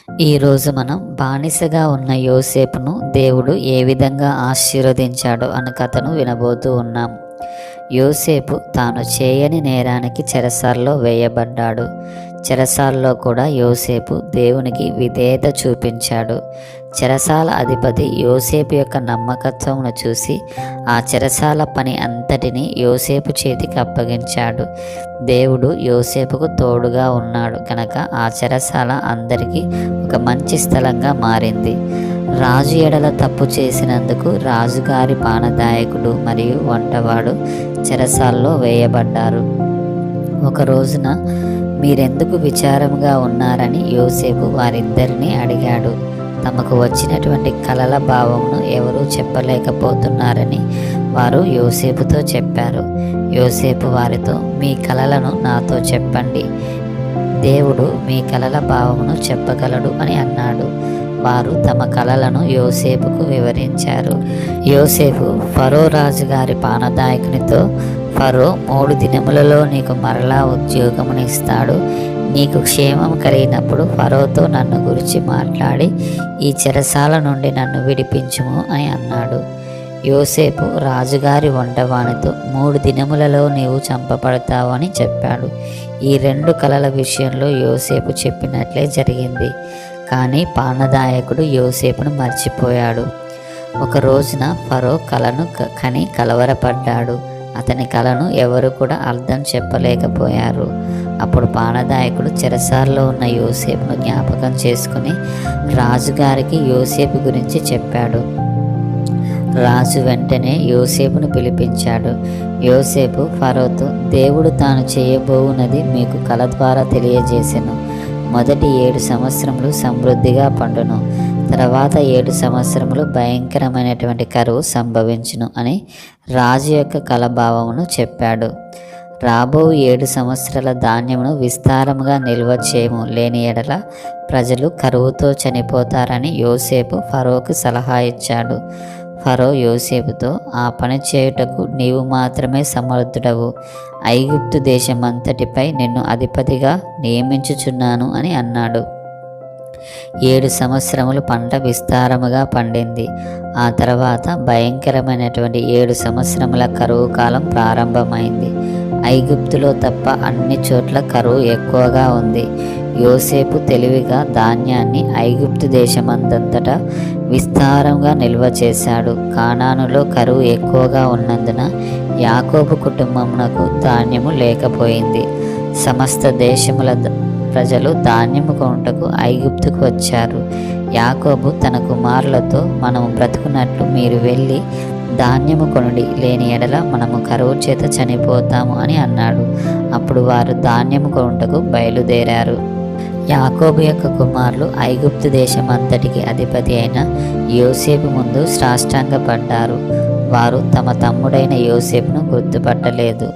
ఈరోజు మనం బానిసగా ఉన్న యోసేపును దేవుడు ఏ విధంగా ఆశీర్వదించాడో అన్న కథను వినబోతూ ఉన్నాం. యోసేపు తాను చేయని నేరానికి చెరసాల్లో వేయబడ్డాడు. చెరసాల్లో కూడా యోసేపు దేవునికి విధేయత చూపించాడు. చెరసాల అధిపతి యోసేపు యొక్క నమ్మకత్వమును చూసి ఆ చెరసాల పని అంతటిని యోసేపు చేతికి అప్పగించాడు. దేవుడు యోసేపుకు తోడుగా ఉన్నాడు కనుక ఆ చెరసాల అందరికీ ఒక మంచి స్థలంగా మారింది. రాజు ఎడల తప్పు చేసినందుకు రాజుగారి పానదాయకుడు మరియు వంటవాడు చెరసాల్లో వేయబడ్డారు. ఒక రోజున మీరెందుకు విచారంగా ఉన్నారని యోసేపు వారిద్దరిని అడిగాడు. తమకు వచ్చినటువంటి కలల భావమును ఎవరూ చెప్పలేకపోతున్నారని వారు యోసేపుతో చెప్పారు. యోసేపు వారితో, మీ కలలను నాతో చెప్పండి, దేవుడు మీ కలల భావమును చెప్పగలడు అని అన్నాడు. వారు తమ కలలను యోసేపుకు వివరించారు. యోసేపు ఫరో రాజుగారి పానదాయకునితో, ఫరో 3 దినములలో నీకు మరలా ఉద్యోగమునిస్తాడు. నీకు క్షేమం కలిగినప్పుడు ఫరోతో నన్ను గురించి మాట్లాడి ఈ చెరసాల నుండి నన్ను విడిపించుము అని అన్నాడు. యోసేపు రాజుగారి వంటవానితో 3 దినములలో నీవు చంపబడతావు అని చెప్పాడు. ఈ 2 కలల విషయంలో యోసేపు చెప్పినట్లే జరిగింది. కానీ పానదాయకుడు యోసేపును మర్చిపోయాడు. ఒక రోజున ఫరో కలను కని కలవరపడ్డాడు. అతని కలను ఎవరు కూడా అర్థం చెప్పలేకపోయారు. అప్పుడు పానదాయకుడు చెరసాల్లో ఉన్న యోసేపును జ్ఞాపకం చేసుకుని రాజుగారికి యోసేపు గురించి చెప్పాడు. రాజు వెంటనే యోసేపును పిలిపించాడు. యోసేపు ఫరోతో, దేవుడు తాను చేయబోవున్నది మీకు కల ద్వారా తెలియజేసెను. మొదటి 7 సంవత్సరములు సమృద్ధిగా పండును, తర్వాత 7 సంవత్సరములు భయంకరమైనటువంటి కరువు సంభవించును అని రాజు యొక్క కలభావమును చెప్పాడు. రాబో 7 సంవత్సరాల ధాన్యమును విస్తారముగా నిల్వ చేయము, లేని ఎడల ప్రజలు కరువుతో చనిపోతారని యోసేపు ఫరోకు సలహా ఇచ్చాడు. ఫరో యోసేపుతో, ఆ పని చేయుటకు నీవు మాత్రమే సమర్థుడవు, ఐగుప్తు దేశమంతటిపై నిన్ను అధిపతిగా నియమించుచున్నాను అని అన్నాడు. 7 సంవత్సరములు పంట విస్తారముగా పండింది. ఆ తర్వాత భయంకరమైనటువంటి 7 సంవత్సరముల కరువు కాలం ప్రారంభమైంది. ఐగుప్తులో తప్ప అన్ని చోట్ల కరువు ఎక్కువగా ఉంది. యోసేపు తెలివిగా ధాన్యాన్ని ఐగుప్తు దేశమందంతటా విస్తారంగా నిల్వ చేశాడు. కానానులో కరువు ఎక్కువగా ఉన్నందున యాకోబు కుటుంబమునకు ధాన్యము లేకపోయింది. సమస్త దేశముల ప్రజలు ధాన్యము కొనుటకు ఐగుప్తుకు వచ్చారు. యాకోబు తన కుమారులతో, మనము బ్రతుకున్నట్లు మీరు వెళ్ళి ధాన్యము కొనుడి, లేని ఎడల మనము కరువు చేత చనిపోతాము అని అన్నాడు. అప్పుడు వారు ధాన్యము కొనుటకు బయలుదేరారు. యాకోబు యొక్క కుమారులు ఐగుప్తు దేశమంతటికి అధిపతి అయిన యోసేపు ముందు సాష్టాంగపడ్డారు. వారు తమ తమ్ముడైన యోసేపును గుర్తుపట్టలేదు.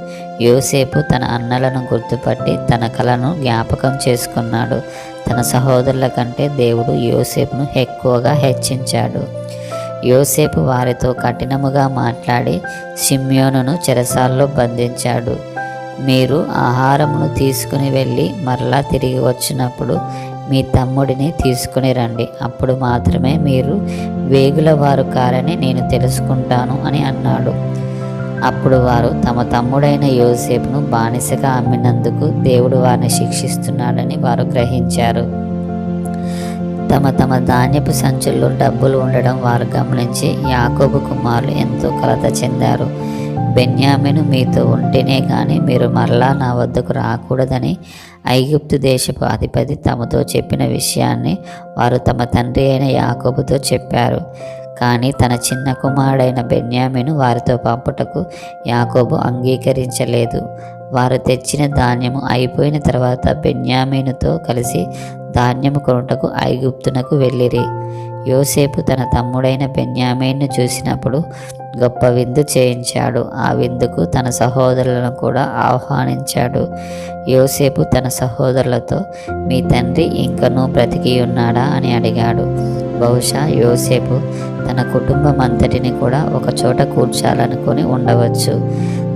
యోసేపు తన అన్నలను గుర్తుపట్టి తన కలను జ్ఞాపకం చేసుకున్నాడు. తన సహోదరుల కంటే దేవుడు యోసేపును ఎక్కువగా హెచ్చించాడు. యోసేపు వారితో కఠినముగా మాట్లాడి షిమ్యోనును చెరసాల్లో బంధించాడు. మీరు ఆహారమును తీసుకుని వెళ్ళి మరలా తిరిగి వచ్చినప్పుడు మీ తమ్ముడిని తీసుకుని రండి, అప్పుడు మాత్రమే మీరు వేగుల వారు కారని నేను తెలుసుకుంటాను అని అన్నాడు. అప్పుడు వారు తమ తమ్ముడైన యోసేపును బానిసగా అమ్మినందుకు దేవుడు వారిని శిక్షిస్తున్నాడని వారు గ్రహించారు. తమ తమ ధాన్యపు సంచుల్లో డబ్బులు ఉండడం వారు గమనించి యాకోబు కుమారులు ఎంతో కలత చెందారు. బెన్యామీను మీతో ఉంటేనే కానీ మీరు మరలా నా వద్దకు రాకూడదని ఐగుప్తు దేశపు అధిపతి తమతో చెప్పిన విషయాన్ని వారు తమ తండ్రి అయిన యాకోబుతో చెప్పారు. కానీ తన చిన్న కుమారుడైన బెన్యామీను వారితో పంపుటకు యాకోబు అంగీకరించలేదు. వారు తెచ్చిన ధాన్యము అయిపోయిన తర్వాత బెన్యామీనుతో కలిసి ధాన్యము కొనుటకు ఐగుప్తునకు వెళ్ళిరి. యోసేపు తన తమ్ముడైన బెన్యామీను చూసినప్పుడు గొప్ప విందు చేయించాడు. ఆ విందుకు తన సహోదరులను కూడా ఆహ్వానించాడు. యోసేపు తన సహోదరులతో, మీ తండ్రి ఇంకనూ బ్రతికి ఉన్నాడా అని అడిగాడు. బహుశా యోసేపు తన కుటుంబం అంతటిని కూడా ఒక చోట కూర్చాలనుకొని ఉండవచ్చు.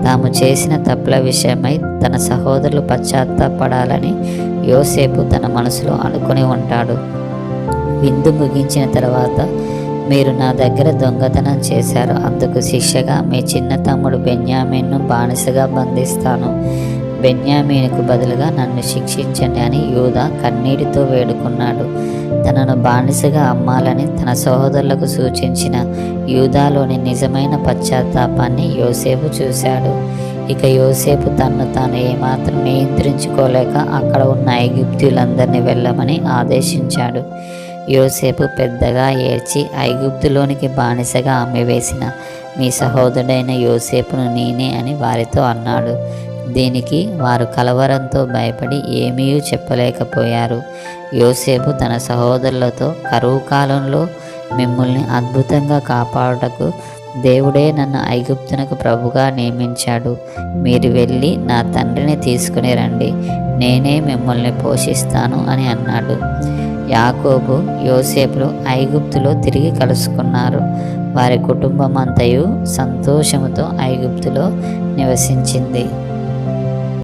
తాము చేసిన తప్పుల విషయమై తన సహోదరులు పశ్చాత్తాపడాలని యోసేపు తన మనసులో అనుకుని ఉంటాడు. విందు ముగించిన తర్వాత మీరు నా దగ్గర దొంగతనం చేశారు, అందుకు శిక్షగా మీ చిన్న తమ్ముడు బెన్యామీన్ను బానిసగా బంధిస్తాను. బెన్యామీనుకు బదులుగా నన్ను శిక్షించండి అని యూదా కన్నీటితో వేడుకున్నాడు. తనను బానిసగా అమ్మాలని తన సహోదరులకు సూచించిన యూదాలోని నిజమైన పశ్చాత్తాపాన్ని యోసేపు చూశాడు. ఇక యోసేపు తన్ను తాను ఏమాత్రం నియంత్రించుకోలేక అక్కడ ఉన్న ఐగుప్తీయులందరినీ వెళ్ళమని ఆదేశించాడు. యోసేపు పెద్దగా ఏడ్చి, ఐగుప్తులోనికి బానిసగా అమ్మివేసిన మీ సహోదరుడైన యోసేపును నేనే అని వారితో అన్నాడు. దీనికి వారు కలవరంతో భయపడి ఏమీ చెప్పలేకపోయారు. యోసేపు తన సహోదరులతో, కరువు కాలంలో మిమ్మల్ని అద్భుతంగా కాపాడుటకు దేవుడే నన్ను ఐగుప్తునకు ప్రభుగా నియమించాడు. మీరు వెళ్ళి నా తండ్రిని తీసుకుని రండి, నేనే మిమ్మల్ని పోషిస్తాను అని అన్నాడు. యాకోబు, యోసేపులు ఐగుప్తులో తిరిగి కలుసుకున్నారు. వారి కుటుంబమంతయు సంతోషముతో ఐగుప్తులో నివసించింది.